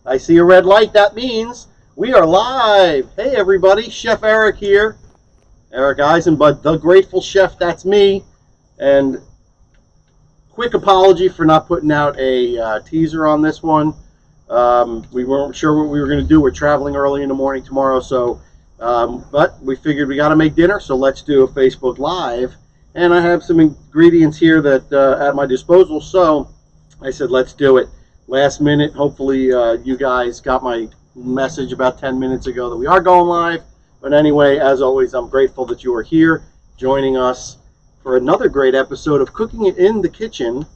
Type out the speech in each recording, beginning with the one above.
I see a red light. That means we are live. Hey everybody, Chef Eric here. Eric Eisenbud, the Grateful Chef, that's me. And quick apology for not putting out a teaser on this one. We weren't sure what we were going to do. We're traveling early in the morning tomorrow, so but we figured we got to make dinner, so let's do a Facebook Live. And I have some ingredients here that at my disposal, so I said let's do it. Last minute, hopefully you guys got my message about 10 minutes ago that we are going live. But anyway, as always, I'm grateful that you are here joining us for another great episode of Cooking It in the Kitchen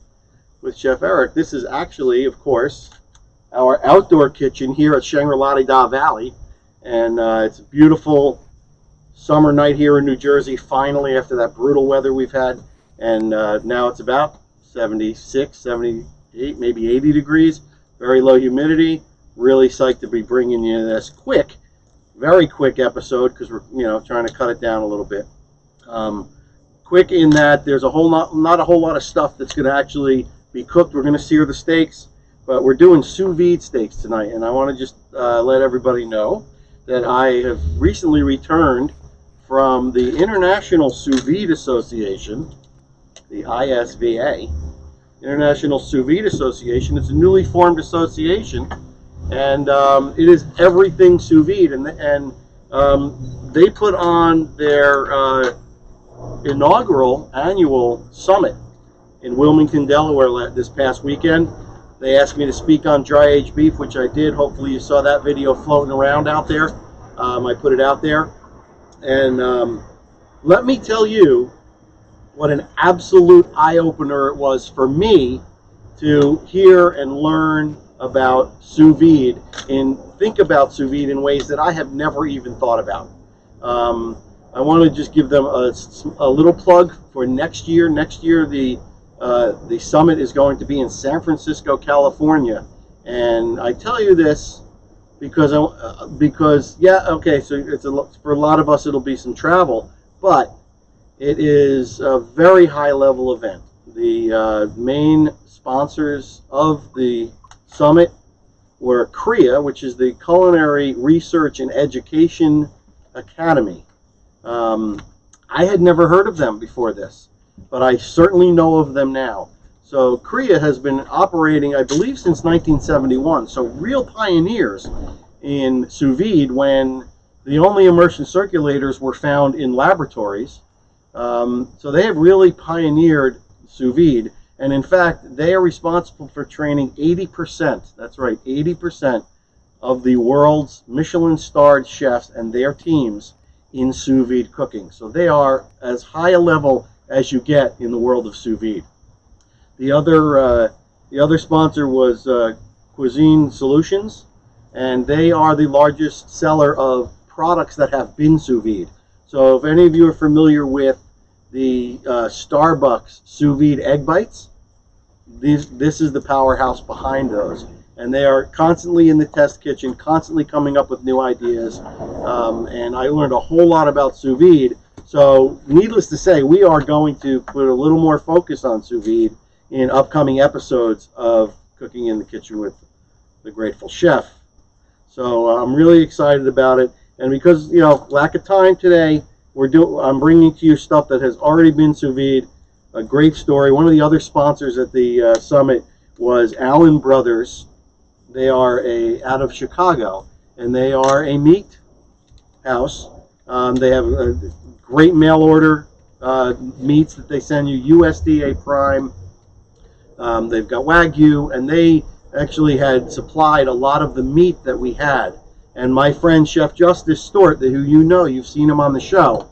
with Chef Eric. This is actually, of course, our outdoor kitchen here at Shangri-La Valley. And it's a beautiful summer night here in New Jersey, finally, after that brutal weather we've had. And now it's about 76, 78, maybe 80 degrees. Very low humidity. Really psyched to be bringing you this quick, very quick episode because we're trying to cut it down a little bit. Quick in that there's not a whole lot of stuff that's going to actually be cooked. We're going to sear the steaks, but we're doing sous vide steaks tonight. And I want to just let everybody know that I have recently returned from the International Sous Vide Association, the ISVA, International Sous Vide Association. It's a newly formed association, and it is everything sous vide. And they put on their inaugural annual summit in Wilmington, Delaware this past weekend. They asked me to speak on dry-aged beef, which I did. Hopefully you saw that video floating around out there. I put it out there. And let me tell you what an absolute eye-opener it was for me to hear and learn about sous vide and think about sous vide in ways that I have never even thought about. I want to just give them a little plug for next year. Next year, the summit is going to be in San Francisco, California. And I tell you this because yeah, okay, so for a lot of us it'll be some travel, but it is a very high-level event. The main sponsors of the summit were CREA, which is the Culinary Research and Education Academy. I had never heard of them before this, but I certainly know of them now. So CREA has been operating, I believe, since 1971. So real pioneers in sous vide when the only immersion circulators were found in laboratories. So they have really pioneered sous vide. And in fact, they are responsible for training 80%, that's right, 80% of the world's Michelin-starred chefs and their teams in sous vide cooking. So they are as high a level as you get in the world of sous vide. The other sponsor was Cuisine Solutions, and they are the largest seller of products that have been sous vide. So if any of you are familiar with the Starbucks sous vide egg bites, this is the powerhouse behind those. And they are constantly in the test kitchen, constantly coming up with new ideas. And I learned a whole lot about sous vide. So needless to say, we are going to put a little more focus on sous vide in upcoming episodes of Cooking in the Kitchen with the Grateful Chef. So I'm really excited about it. And because, lack of time today, I'm bringing to you stuff that has already been sous vide. A great story. One of the other sponsors at the summit was Allen Brothers. They are out of Chicago, and they are a meat house. They have a great mail order meats that they send you, USDA Prime. They've got Wagyu, and they actually had supplied a lot of the meat that we had. And my friend Chef Justice Stort, who you've seen him on the show,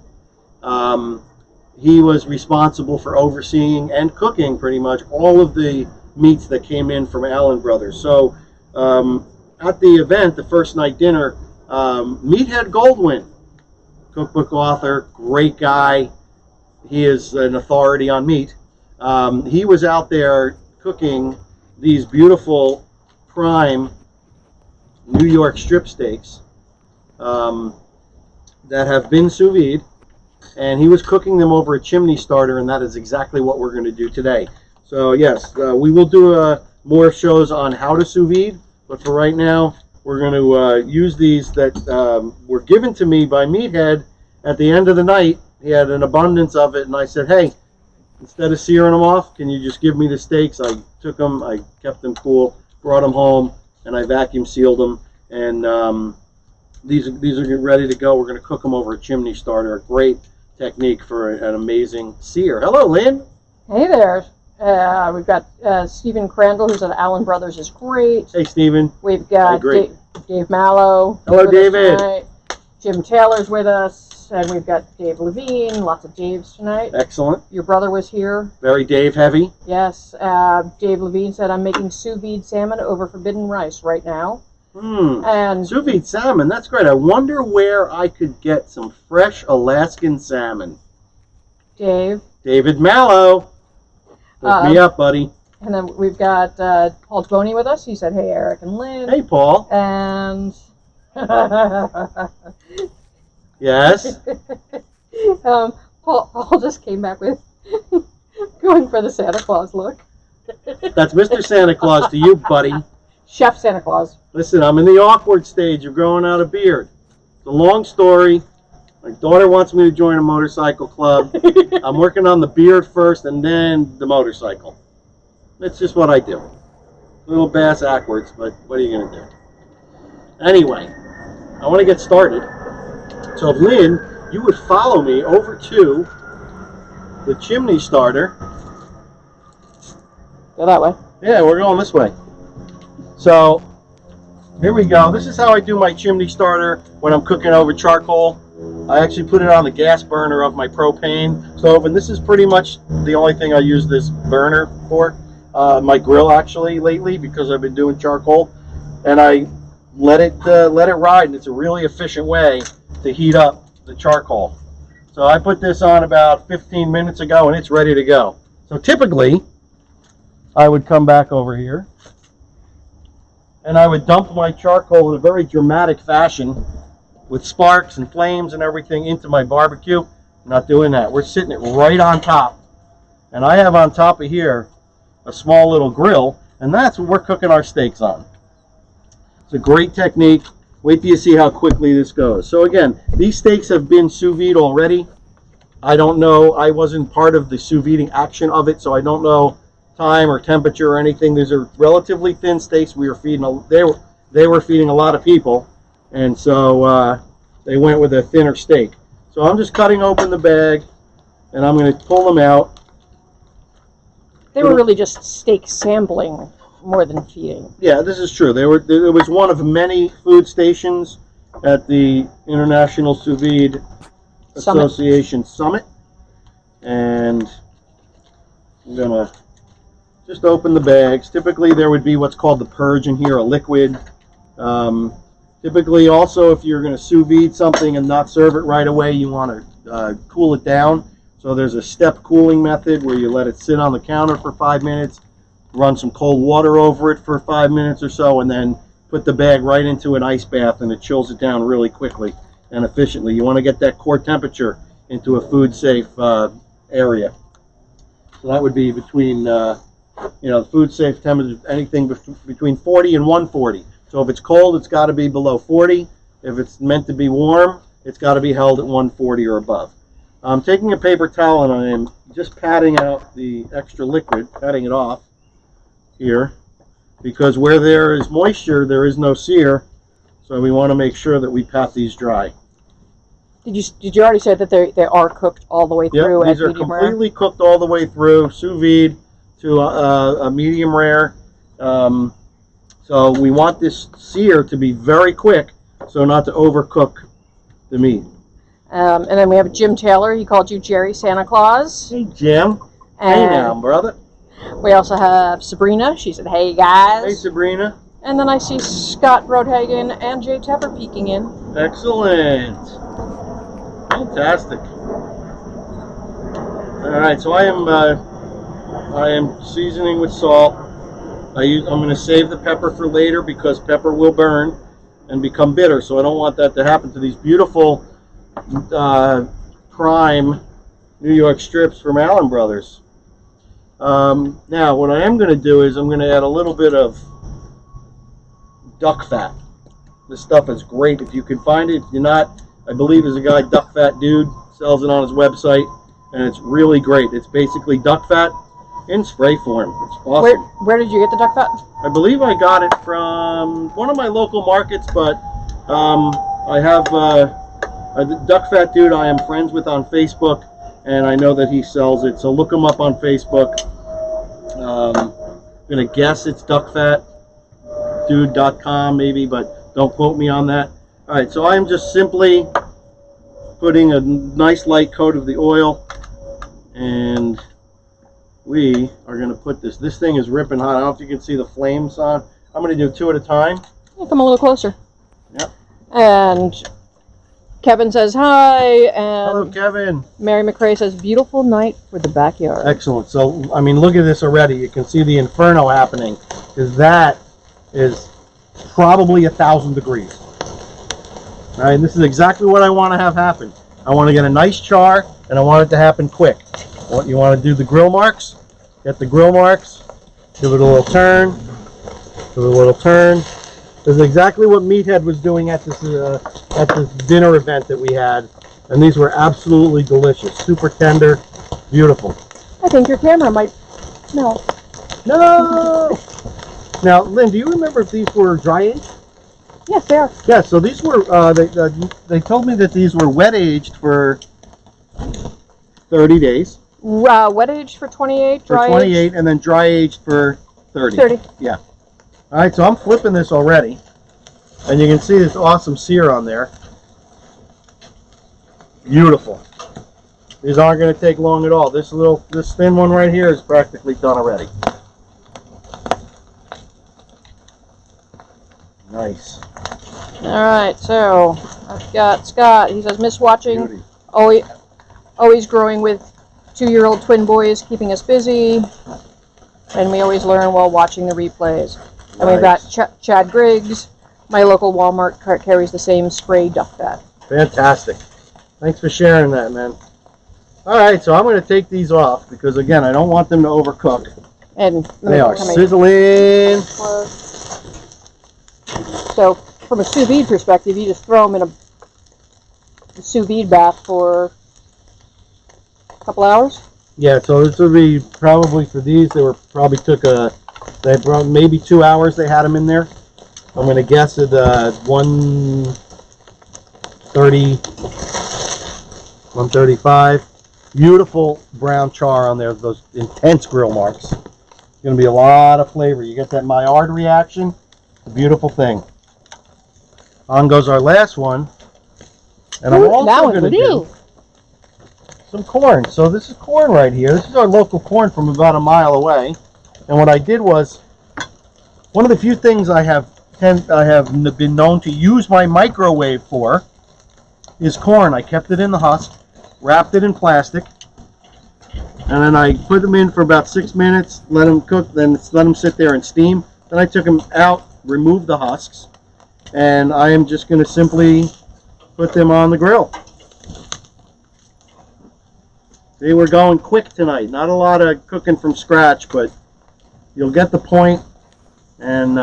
he was responsible for overseeing and cooking pretty much all of the meats that came in from Allen Brothers. So at the event, the first night dinner, Meathead Goldwyn, cookbook author, great guy. He is an authority on meat. He was out there cooking these beautiful prime New York strip steaks that have been sous vide, and he was cooking them over a chimney starter, and that is exactly what we're going to do today. So yes, we will do more shows on how to sous vide, But for right now, we're going to use these that were given to me by Meathead at the end of the night. He had an abundance of it, and I said, hey, instead of searing them off, can you just give me the steaks? I took them, I kept them cool, brought them home, and I vacuum sealed them. And these are getting ready to go. We're going to cook them over a chimney starter. A great technique for an amazing sear. Hello, Lynn. Hey there. We've got Stephen Crandall, who's at Allen Brothers, is great. Hey, Stephen. We've got Dave Mallow. Hello, David. Jim Taylor's with us, and we've got Dave Levine. Lots of Daves tonight. Excellent. Your brother was here. Very Dave heavy. Yes. Dave Levine said, I'm making sous vide salmon over forbidden rice right now. And sous vide salmon, that's great. I wonder where I could get some fresh Alaskan salmon. David Mallow. Hook me up, buddy. And then we've got Paul Boney with us. He said, hey, Eric and Lynn. Hey, Paul. And yes. Paul just came back with going for the Santa Claus look. That's Mr. Santa Claus to you, buddy. Chef Santa Claus. Listen, I'm in the awkward stage of growing out a beard. It's a long story. My daughter wants me to join a motorcycle club. I'm working on the beard first and then the motorcycle. It's just what I do. A little bass backwards, but what are you going to do? Anyway, I want to get started. So if Lynn, you would follow me over to the chimney starter. Go that way. Yeah, we're going this way. So here we go. This is how I do my chimney starter when I'm cooking over charcoal. I actually put it on the gas burner of my propane stove, and this is pretty much the only thing I use this burner for. My grill actually lately, because I've been doing charcoal, and I let it ride, and it's a really efficient way to heat up the charcoal. So I put this on about 15 minutes ago, and it's ready to go. So typically, I would come back over here, and I would dump my charcoal in a very dramatic fashion with sparks and flames and everything into my barbecue. I'm not doing that. We're sitting it right on top. And I have on top of here a small little grill, and that's what we're cooking our steaks on. It's a great technique. Wait till you see how quickly this goes. So again, these steaks have been sous vide already. I don't know. I wasn't part of the sous vide action of it, so I don't know time or temperature or anything. These are relatively thin steaks. We were feeding. They were feeding a lot of people. And so they went with a thinner steak. So I'm just cutting open the bag, and I'm going to pull them out. They were really just steak sampling more than feeding. Yeah, this is true. There was one of many food stations at the International Sous Vide Association Summit. And I'm going to just open the bags. Typically there would be what's called the purge in here, a liquid. Typically, also, if you're going to sous vide something and not serve it right away, you want to cool it down. So there's a step cooling method where you let it sit on the counter for 5 minutes, run some cold water over it for 5 minutes or so, and then put the bag right into an ice bath, and it chills it down really quickly and efficiently. You want to get that core temperature into a food-safe area. So that would be between, food-safe temperature, anything between 40 and 140. So if it's cold, it's got to be below 40. If it's meant to be warm, it's got to be held at 140 or above. I'm taking a paper towel and I am just patting out the extra liquid, patting it off here, because where there is moisture, there is no sear. So we want to make sure that we pat these dry. Did you already say that they are cooked all the way through? Yep, these are completely cooked all the way through, sous vide to a medium rare. So we want this sear to be very quick, so not to overcook the meat. And then we have Jim Taylor. He called you Jerry Santa Claus. Hey, Jim. Hey now, brother. We also have Sabrina. She said, hey, guys. Hey, Sabrina. And then I see Scott Brodhagen and Jay Tepper peeking in. Excellent. Fantastic. All right, so I am seasoning with salt. I'm going to save the pepper for later because pepper will burn and become bitter. So I don't want that to happen to these beautiful prime New York strips from Allen Brothers. Now, what I am going to do is I'm going to add a little bit of duck fat. This stuff is great if you can find it. If you're not, I believe there's a guy, Duck Fat Dude, sells it on his website, and it's really great. It's basically duck fat in spray form. It's awesome. Where did you get the duck fat? I believe I got it from one of my local markets, but I have a Duck Fat Dude I am friends with on Facebook, and I know that he sells it, so look him up on Facebook. I'm going to guess it's duckfatdude.com maybe, but don't quote me on that. All right, so I'm just simply putting a nice light coat of the oil, and we are going to put this. This thing is ripping hot. I don't know if you can see the flames on. I'm going to do 2 at a time. Yeah, come a little closer. Yep. And Kevin says hi, and hello, Kevin. Mary McRae says beautiful night for the backyard. Excellent. So, I mean, look at this already. You can see the inferno happening, because that is probably 1,000 degrees. All right, this is exactly what I want to have happen. I want to get a nice char, and I want it to happen quick. What you want to do, the grill marks, get the grill marks, give it a little turn, give it a little turn. This is exactly what Meathead was doing at this dinner event that we had, and these were absolutely delicious, super tender, beautiful. I think your camera might melt. No! Now, Lynn, do you remember if these were dry aged? Yes, they are. Yeah, so these were, they told me that these were wet aged for 30 days. Wet aged for 28, For dry 28, aged and then dry aged for 30. 30. Yeah. All right, so I'm flipping this already, and you can see this awesome sear on there. Beautiful. These aren't going to take long at all. This thin one right here is practically done already. Nice. All right, so I've got Scott. He says, miss watching. Beauty. Always growing with 2-year-old twin boys, keeping us busy, and we always learn while watching the replays. And we've got Chad Griggs. My local Walmart carries the same spray duck fat. Fantastic. Thanks for sharing that, man. All right, so I'm going to take these off because, again, I don't want them to overcook. And They are sizzling. So, from a sous vide perspective, you just throw them in a sous vide bath for a couple hours. Yeah, so this would be probably for these. They brought maybe 2 hours. They had them in there. I'm going to guess at 1:30, 1:35. Beautiful brown char on there. Those intense grill marks. It's going to be a lot of flavor. You get that Maillard reaction. It's a beautiful thing. On goes our last one, and I'm also going to do some corn. So this is corn right here. This is our local corn from about a mile away. And what I did was, one of the few things I have been known to use my microwave for is corn. I kept it in the husk, wrapped it in plastic, and then I put them in for about 6 minutes, let them cook, then let them sit there and steam. Then I took them out, removed the husks, and I am just going to simply put them on the grill. See, we're going quick tonight. Not a lot of cooking from scratch, but you'll get the point, and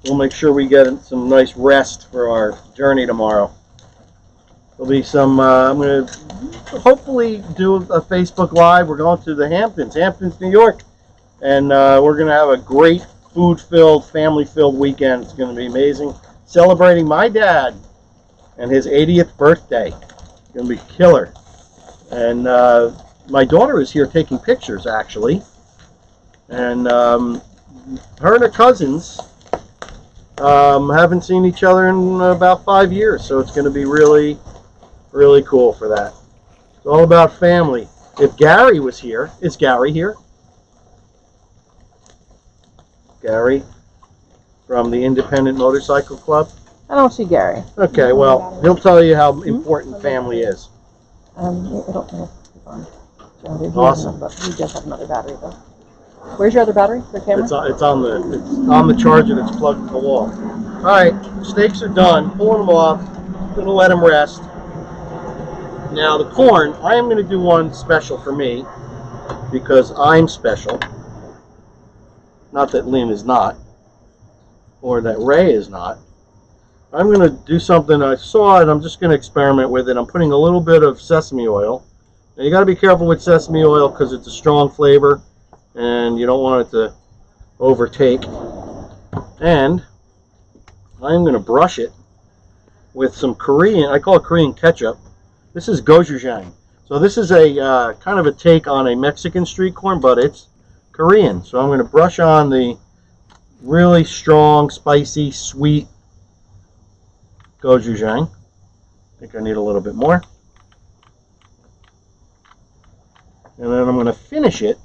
we'll make sure we get some nice rest for our journey tomorrow. There'll be some, I'm going to hopefully do a Facebook Live. We're going to the Hamptons, New York, and we're going to have a great food-filled, family-filled weekend. It's going to be amazing. Celebrating my dad and his 80th birthday. It's going to be killer. And my daughter is here taking pictures, actually. And her and her cousins haven't seen each other in about 5 years, so it's going to be really, really cool for that. It's all about family. If Gary was here, is Gary here? Gary from the Independent Motorcycle Club? I don't see Gary. Okay, well, he'll tell you how important family is. I don't know. Awesome. But he does have another battery, though. Where's your other battery? The camera? It's on the charger that's plugged to the wall. All right, steaks are done. Pulling them off. Gonna let them rest. Now the corn, I am gonna do one special for me because I'm special. Not that Lynn is not. or that Ray is not, I'm going to do something. I saw it. I'm just going to experiment with it. I'm putting a little bit of sesame oil. Now you got to be careful with sesame oil because it's a strong flavor and you don't want it to overtake. And I'm going to brush it with some Korean, I call it Korean ketchup. This is gochujang. So this is a kind of a take on a Mexican street corn, but it's Korean. So I'm going to brush on the really strong, spicy, sweet gochujang. I think I need a little bit more. And then I'm going to finish it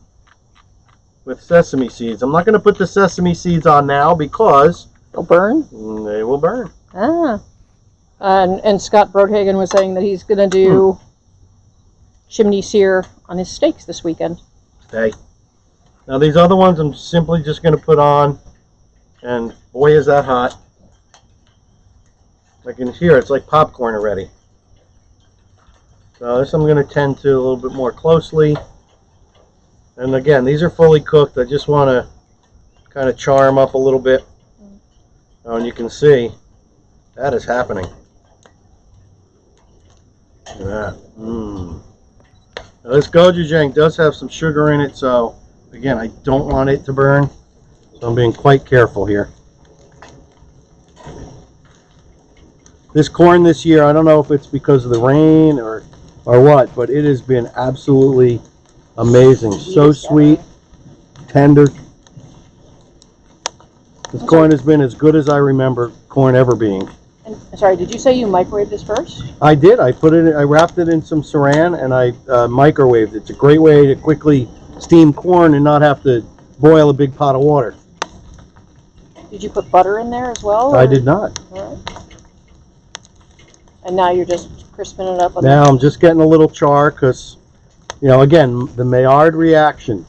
with sesame seeds. I'm not going to put the sesame seeds on now because they'll burn? They will burn. Ah. And Scott Broadhagen was saying that he's going to do chimney sear on his steaks this weekend. Okay. Now these other ones I'm simply just going to put on, and boy is that hot. I can hear it's like popcorn already. So this I'm going to tend to a little bit more closely. And again, these are fully cooked. I just want to kind of char them up a little bit. And you can see that is happening. Look at that. Now this gochujang does have some sugar in it, so again, I don't want it to burn. So I'm being quite careful here. This corn this year, I don't know if it's because of the rain or what, but it has been absolutely amazing. So sweet, tender. This corn has been as good as I remember corn ever being. And, sorry, did you say you microwaved this first? I did. I wrapped it in some saran and I microwaved it. It's a great way to quickly steam corn and not have to boil a big pot of water. Did you put butter in there as well? I did not. All right. And now you're just crisping it up? Now I'm just getting a little char because, you know, again, the Maillard reaction.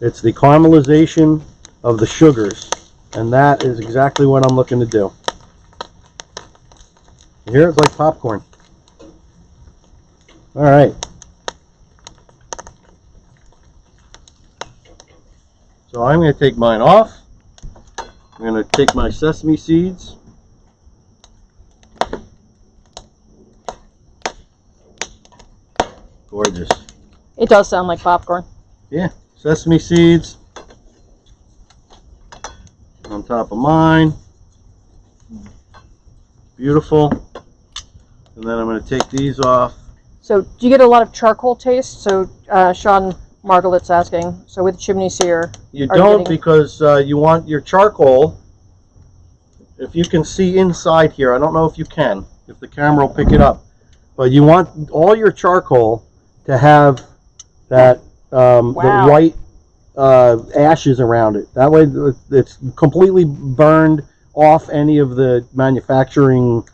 It's the caramelization of the sugars, and that is exactly what I'm looking to do. Here it's like popcorn. All right. So I'm going to take mine off. I'm going to take my sesame seeds. Gorgeous. It does sound like popcorn. Yeah, sesame seeds on top of mine. Beautiful. And then I'm going to take these off. So do you get a lot of charcoal taste? So Sean Margolit's asking, so with chimney sear. You don't because you want your charcoal, if you can see inside here, I don't know if you can, if the camera will pick it up, but you want all your charcoal to have that the white ashes around it. That way it's completely burned off any of the manufacturing,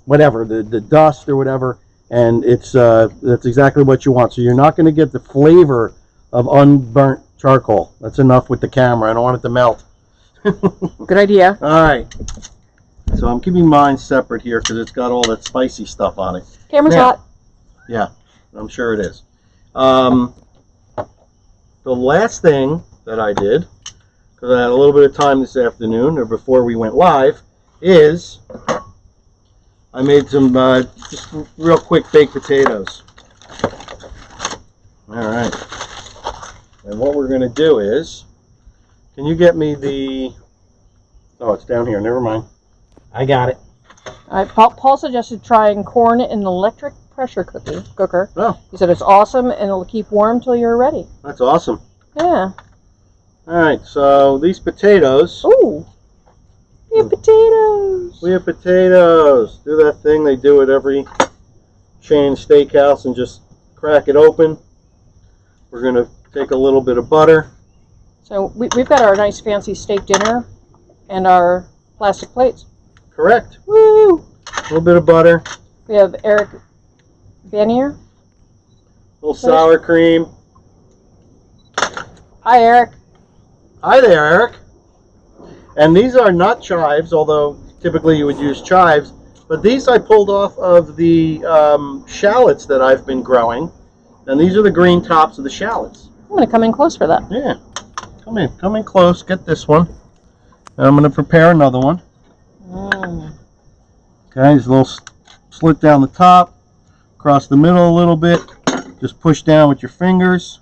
whatever, the dust or whatever, and it's that's exactly what you want. So you're not going to get the flavor of unburnt charcoal. That's enough with the camera. I don't want it to melt. Good idea. All right. So I'm keeping mine separate here because it's got all that spicy stuff on it. Camera's hot. Yeah, I'm sure it is. The last thing that I did, because I had a little bit of time this afternoon, or before we went live, is I made some just real quick baked potatoes. All right. And what we're going to do is, can you get me the, oh, it's down here, never mind. I got it. All right, Paul suggested trying corn in an electric pressure cooker. Oh. He said it's awesome and it'll keep warm till you're ready. That's awesome. Yeah. All right, so these potatoes. Ooh. We have potatoes. We have potatoes. Do that thing they do at every chain steakhouse and just crack it open. We're going to take a little bit of butter. So we've got our nice fancy steak dinner and our plastic plates. Correct. Woo! A little bit of butter. We have Eric Banier. A little sour cream. Hi, Eric. Hi there, Eric. And these are not chives, although typically you would use chives. But these I pulled off of the shallots that I've been growing. And these are the green tops of the shallots. I'm going to come in close for that. Yeah. Come in close. Get this one. And I'm going to prepare another one. Okay, there's a little slit down the top, across the middle a little bit. Just push down with your fingers.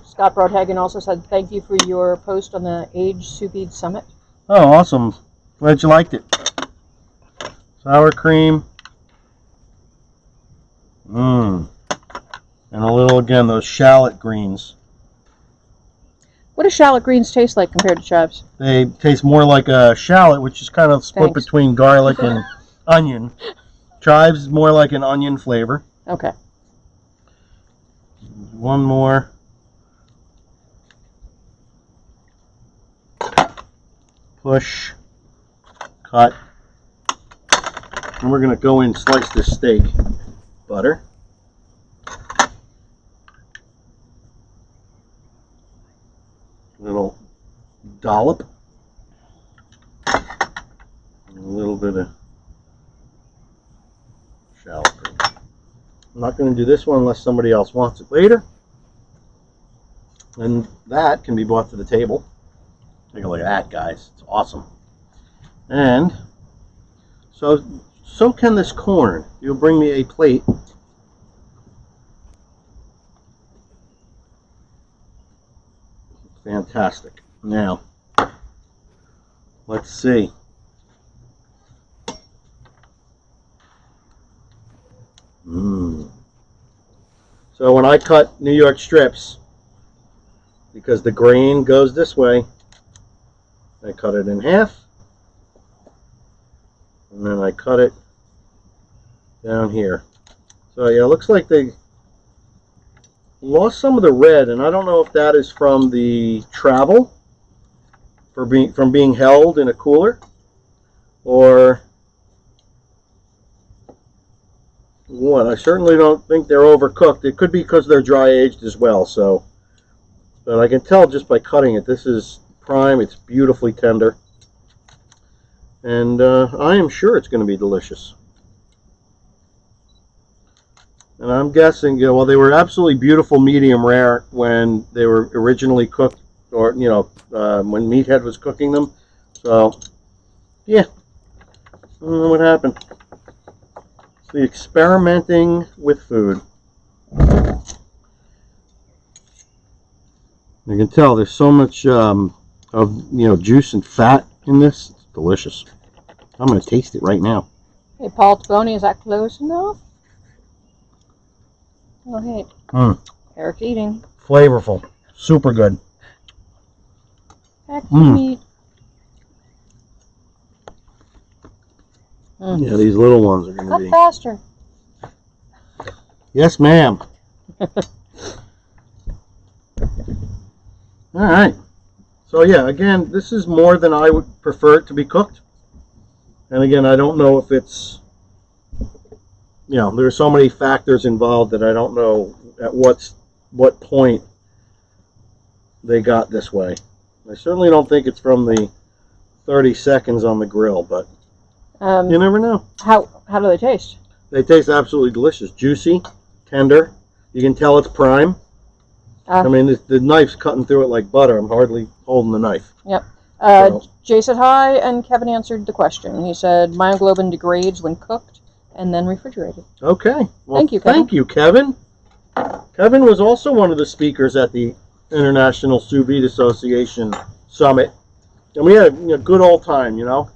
Scott Broadhagen also said thank you for your post on the Age Sous Vide Summit. Oh, awesome. Glad you liked it. Sour cream. Mmm. And a little, again, those shallot greens. What do shallot greens taste like compared to chives? They taste more like a shallot, which is kind of split Thanks. between garlic and onion. Chives is more like an onion flavor. Okay. One more. Push. Cut. And we're going to go in and slice this steak. Butter. Little dollop. And a little bit of shallot cream. I'm not going to do this one unless somebody else wants it later. And that can be brought to the table. Take a look at that, guys. It's awesome. And so can this corn. You'll bring me a plate. Fantastic. Now, let's see. So when I cut New York strips, because the grain goes this way, I cut it in half, and then I cut it down here. So yeah, it looks like they lost some of the red, and I don't know if that is from the travel, from being held in a cooler, or what. I certainly don't think they're overcooked. It could be because they're dry aged as well. So, but I can tell just by cutting it. This is prime. It's beautifully tender, and I am sure it's going to be delicious. And I'm guessing, you know, well, they were absolutely beautiful medium rare when they were originally cooked, or you know, when Meathead was cooking them. So, yeah, I don't know what happened. It's the experimenting with food. You can tell there's so much of juice and fat in this. It's delicious. I'm going to taste it right now. Hey, Paul Taboni, is that close enough? Oh, hey. Eric's eating. Flavorful. Super good. Back to meat. Yeah, these little ones are going to Cut be... faster. Yes, ma'am. All right. So, yeah, again, this is more than I would prefer it to be cooked. And, again, I don't know if it's... You know, there are so many factors involved that I don't know at what point they got this way. I certainly don't think it's from the 30 seconds on the grill, but you never know. How do they taste? They taste absolutely delicious. Juicy, tender. You can tell it's prime. I mean, the knife's cutting through it like butter. I'm hardly holding the knife. Yep. Jay said hi, and Kevin answered the question. He said, myoglobin degrades when cooked and then refrigerated. Okay. Well, thank you, Kevin. Thank you, Kevin. Kevin was also one of the speakers at the International Sous Vide Association Summit. And we had a good old time, you know.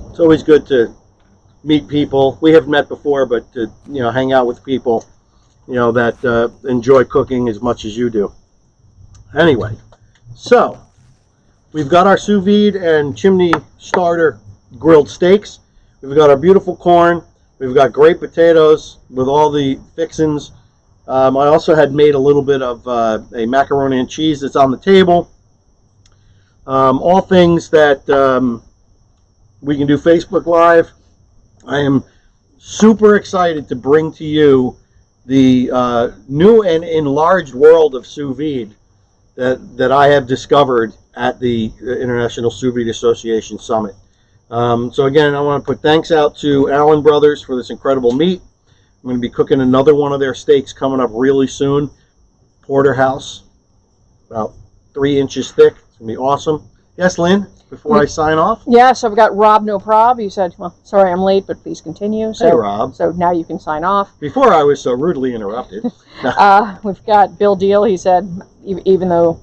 It's always good to meet people. We have met before, but to hang out with people, that enjoy cooking as much as you do. Anyway, so we've got our sous vide and chimney starter grilled steaks. We've got our beautiful corn. We've got great potatoes with all the fixins. I also had made a little bit of a macaroni and cheese that's on the table. All things that we can do Facebook Live. I am super excited to bring to you the new and enlarged world of sous vide that I have discovered at the International Sous Vide Association Summit. So again, I want to put thanks out to Allen Brothers for this incredible meat. I'm going to be cooking another one of their steaks coming up really soon. Porterhouse, about 3 inches thick. It's going to be awesome. Yes, Lynn? before I sign off? Yeah, so I've got Rob No Prob. He said, well, sorry I'm late, but please continue. So, Hey, Rob. So now you can sign off. Before I was so rudely interrupted. We've got Bill Deal. He said, even though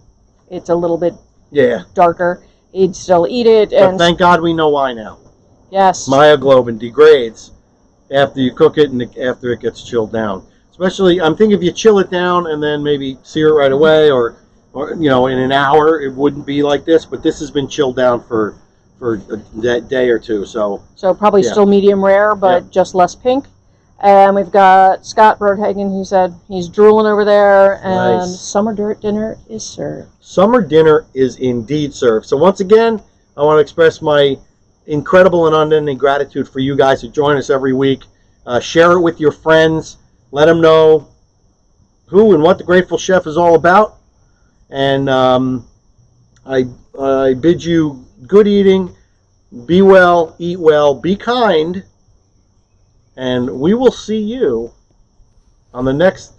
it's a little bit Yeah. darker, he'd still eat it. But thank God we know why now. Yes. Myoglobin degrades after you cook it and after it gets chilled down. Especially, I'm thinking if you chill it down and then maybe sear it right away, or you know, in an hour, it wouldn't be like this. But this has been chilled down for a day or two. So probably yeah. still medium rare, but just less pink. And we've got Scott Brodhagen. He said he's drooling over there, and Nice. summer dinner is served. Summer dinner is indeed served. So once again, I want to express my incredible and unending gratitude for you guys who join us every week. Share it with your friends. Let them know who and what the Grateful Chef is all about. And I bid you good eating. Be well, eat well, be kind. And we will see you on the next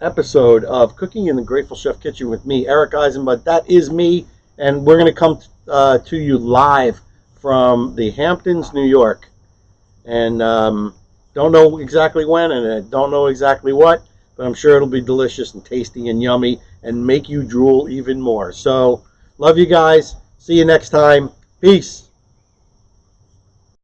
episode of Cooking in the Grateful Chef Kitchen with me, Eric Eisenbud. That is me. And we're going to come to you live from the Hamptons, New York. And don't know exactly when, and I don't know exactly what, but I'm sure it'll be delicious and tasty and yummy and make you drool even more. So, love you guys. See you next time. Peace.